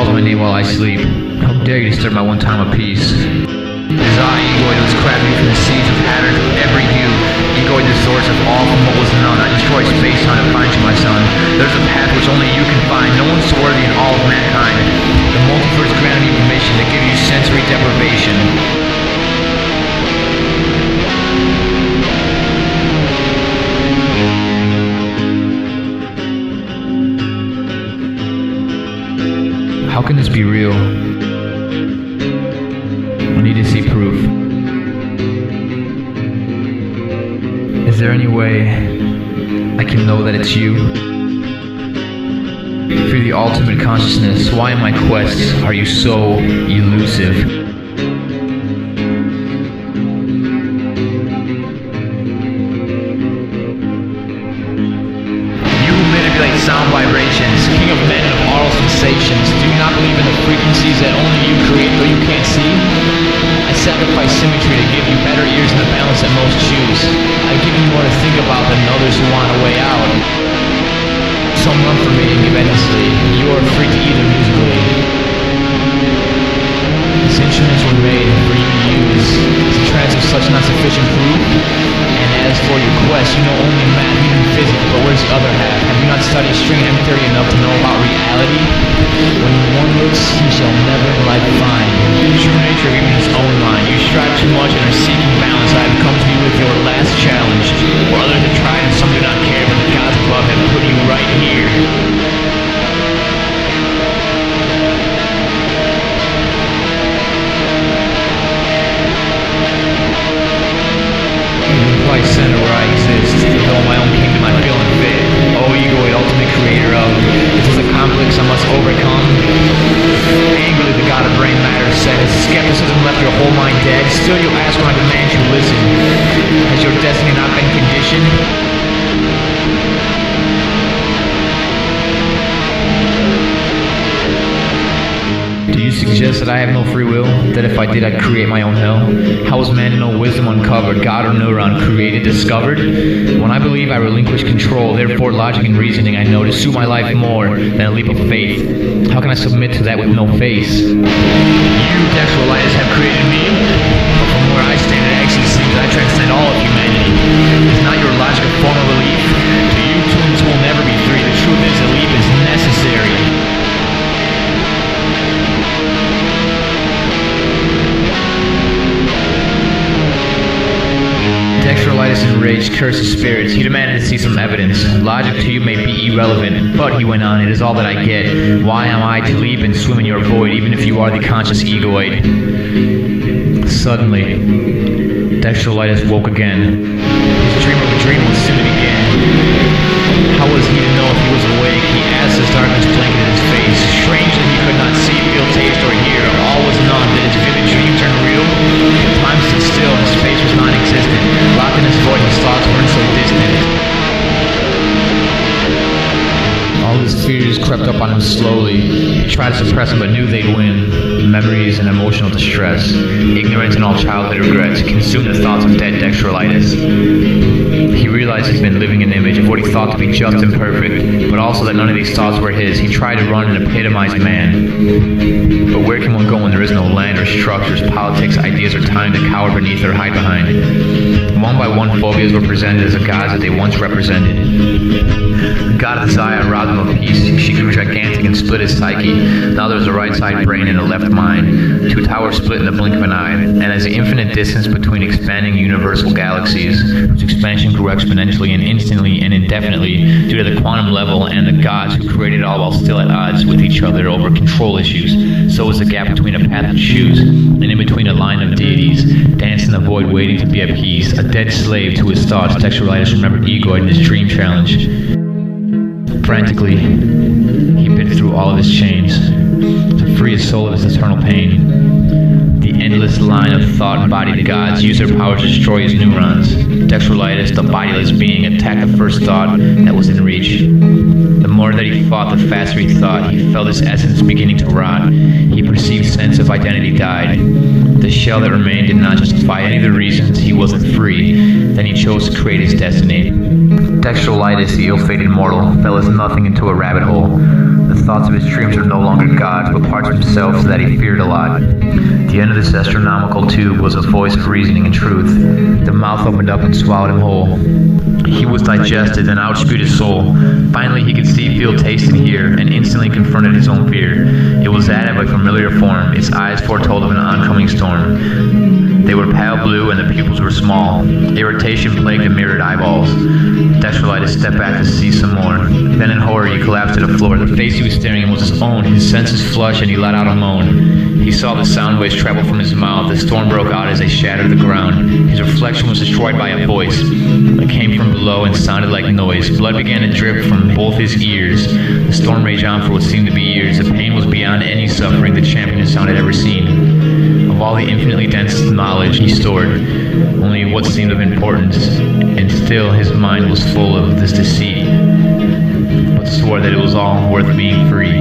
calls my name while I sleep. How dare you disturb my one time of peace? It is I, Egoid, who has crafted you from the seeds of patterns of every hue. Egoid, the source of all from what was known. I destroy space-time to find you, my son. There's a path which only you can find. No one's so worthy in all of mankind. The multiverse granted me permission to give you sensory deprivation. How can this be real? I need to see proof. Is there any way I can know that it's you? If you're the ultimate consciousness, why in my quests are you so elusive? You who manipulate sound vibrations, king of men and of aural sensations, do you not believe in the frequencies that only you create though you can't see? I sacrifice symmetry to give you better ears than the balance that most choose. I've given you more to think about than others who want a way out. Some run from me and give endlessly. You are free to either musically. These instruments were made for you to use. To transit such not sufficient proof. And as for your quest, you know only math, even physics, but where's the other half? Have you not studied string and theory enough to know about reality? When one looks, he shall never in life find the true nature of even his own mind. You strive too much and are seeking balance. I have come to you with your last challenge. For others have tried and some do not care, but the gods above have put you right here. Place center where I exist, though in my own kingdom I feel unfit. Oh, Egoid, ultimate creator of, is this a complex I must overcome? Angrily the god of brain matter said, has skepticism left your whole mind dead? Still you ask when I demand you listen. Has your destiny not been conditioned? Do you suggest that I have no free will? That if I did, I'd create my own hell? How was man to know wisdom uncovered? God or neuron created, discovered? When I believe I relinquish control, therefore logic and reasoning I know to suit my life more than a leap of faith. How can I submit to that with no face? You, Dextrolitis, have created me, but from where I stand, it actually seems I transcend all of humanity. Is not your logic a form of belief? To you, twins will never be three. The truth is, a leap is necessary. Dextrolitis enraged, cursed his spirits. He demanded to see some evidence. Logic to you may be irrelevant, but he went on, it is all that I get. Why am I to leap and swim in your void, even if you are the conscious Egoid? Suddenly, Dextrolitis woke again. His dream of a dream was soon to begin. How was he to know if he was awake? He asked as darkness blanketed his face. Strangely, he could not see, feel, taste, or hear. All was none. Did his vivid dream turn real? Time stood still and space was non-existent. Locked in his void, his thoughts weren't so distant. All his fears crept up on him slowly. He tried to suppress them but knew they'd win. Memories and emotional distress, ignorance and all childhood regrets consumed the thoughts of dead Dextrolitis. He realized he'd been living an image of what he thought to be just and perfect, but also that none of these thoughts were his. He tried to run an epitomized man. But where can one go when there is no land or structures, politics, ideas, or time to cower beneath or hide behind? One by one, phobias were presented as the gods that they once represented. The god of desire robbed him of peace. She grew gigantic and split his psyche. Now there's a right side brain and a left mind. Two towers split in the blink of an eye. And as the infinite distance between expanding universal galaxies, whose expansion grew exponentially and instantly and indefinitely due to the quantum level and the gods who created it all while still at odds with each other over control issues, so was the gap between a path to choose and in between a line of deities, danced in the void waiting to be appeased. A dead slave to his thoughts, Dextrolitis remembered Egoid in his dream challenge. Frantically, he bit through all of his chains to free his soul of his eternal pain. The endless line of thought-embodied gods used their power to destroy his neurons. Dextrolitis, the bodiless being, attacked the first thought that was in reach. The more that he fought, the faster he thought. He felt his essence beginning to rot. He perceived sense of identity died. The shell that remained did not justify any of the reasons he wasn't free. Then he chose to create his destiny. Dextrolitis, the ill-fated mortal, fell as nothing into a rabbit hole. The thoughts of his dreams were no longer gods, but parts of himself that he feared a lot. The end of this astronomical tube was a voice of reasoning and truth. The mouth opened up and swallowed him whole. He was digested, and out spewed his soul. Finally, he could see, feel, taste, and hear, and instantly confronted his own fear. It was that of a familiar form. Its eyes foretold of an oncoming storm. They were pale blue, and the pupils were small. Irritation plagued the mirrored eyeballs. Dextrolitis stepped back to see some more. Then in horror, he collapsed to the floor. The face he was staring at was his own. His senses flushed, and he let out a moan. He saw the sound waves travel from his mouth. The storm broke out as they shattered the ground. His reflection was destroyed by a voice that came from below and sounded like noise. Blood began to drip from both his ears. The storm raged on for what seemed to be years. The pain was beyond any suffering the champion of sound had ever seen. Of all the infinitely dense knowledge he stored, only what seemed of importance, and still his mind was full of this deceit, but swore that it was all worth being free.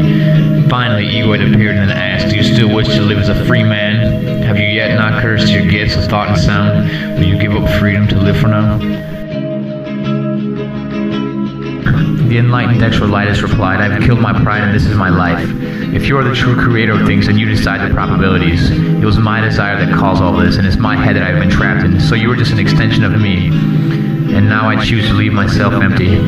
Finally, idXed appeared and then asked, "Do you still wish to live as a free man? Have you yet not cursed your gifts of thought and sound? Will you give up freedom to live for now?" The enlightened Dextrolitis replied, "I've killed my pride and this is my life. If you are the true creator of things, then you decide the probabilities. It was my desire that caused all this, and it's my head that I've been trapped in. So you are just an extension of me. And now I choose to leave myself empty."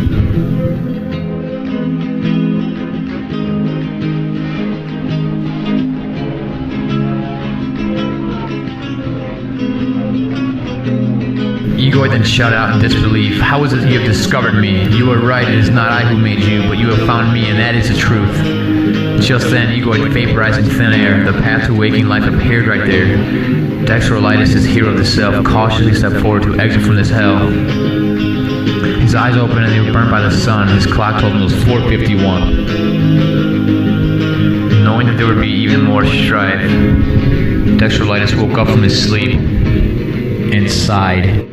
idXed then shut out in disbelief. "How is it you have discovered me? You are right, it is not I who made you, but you have found me, and that is the truth." Just then, idXed vaporized in thin air. The path to waking life appeared right there. Dextrolitis, his hero of the self, cautiously stepped forward to exit from this hell. His eyes opened and they were burnt by the sun. His clock told him it was 4:51. Knowing that there would be even more strife, Dextrolitis woke up from his sleep and sighed.